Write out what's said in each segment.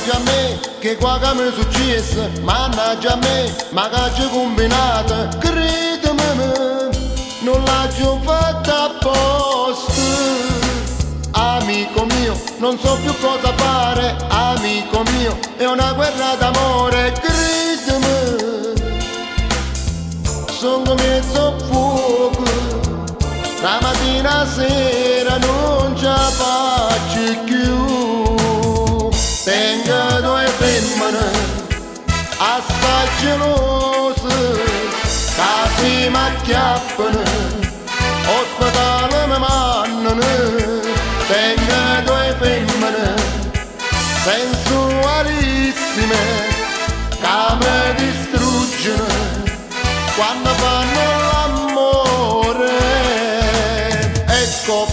Mannaggia a me, che qua che mi è successo, mannaggia a me, ma che ci combinato, credimi, non l'ho fatta apposta. Amico mio, non so più cosa fare, amico mio, è una guerra d'amore, credimi, sono mezzo fuoco, la mattina sera non ce la faccio più. Tengo due femmine, assai gelose, che si m'acchiappano, ospedale mi mannano. Tengo due femmine sensualissime che mi distruggono quando fanno l'amore. Esco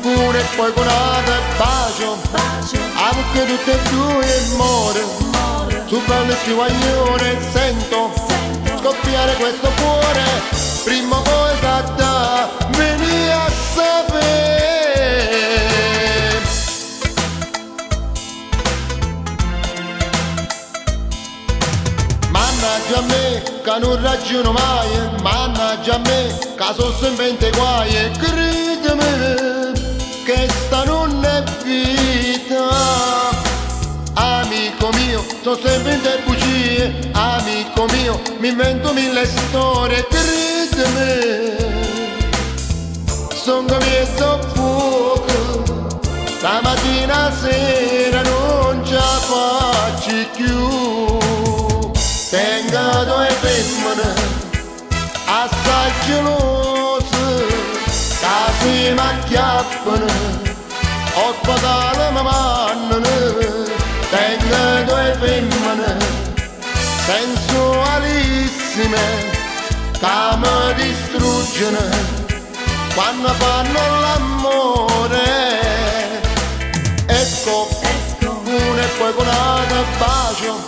pure e poi con altro bacio, anche tutte e due muore. Su bello stivaglione sento scoppiare questo cuore, prima cosa da venire a sapere. Mannaggia a me, che non ragiono mai, mannaggia a me, che sono sempre in te guai, e credimi che sta non è vita. Amico mio, sono sempre in te bugie, amico mio, mi invento mille storie, credimi, sono mezzo fuoco, la mattina sera non ce la faccio più. Tengo due femmine assai gelose, che si m'acchiappano, ospedale mi mannano. Tengo due femmine sensualissime che mi distruggono quando fanno l'amore. Esco una e poi con altro bacio,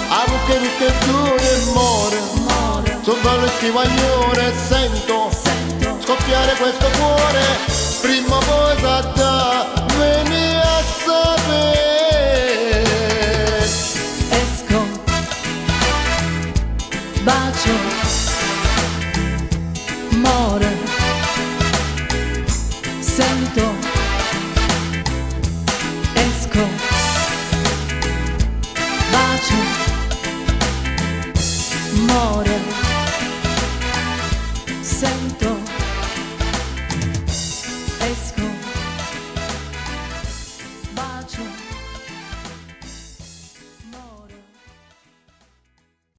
anche tutte e due muore. Sul bello stivaglione sento scoppiare questo cuore, prima cosa da venire a sapere. Esco, bacio, muore, sento, esco, bacio, muore, sento, esco.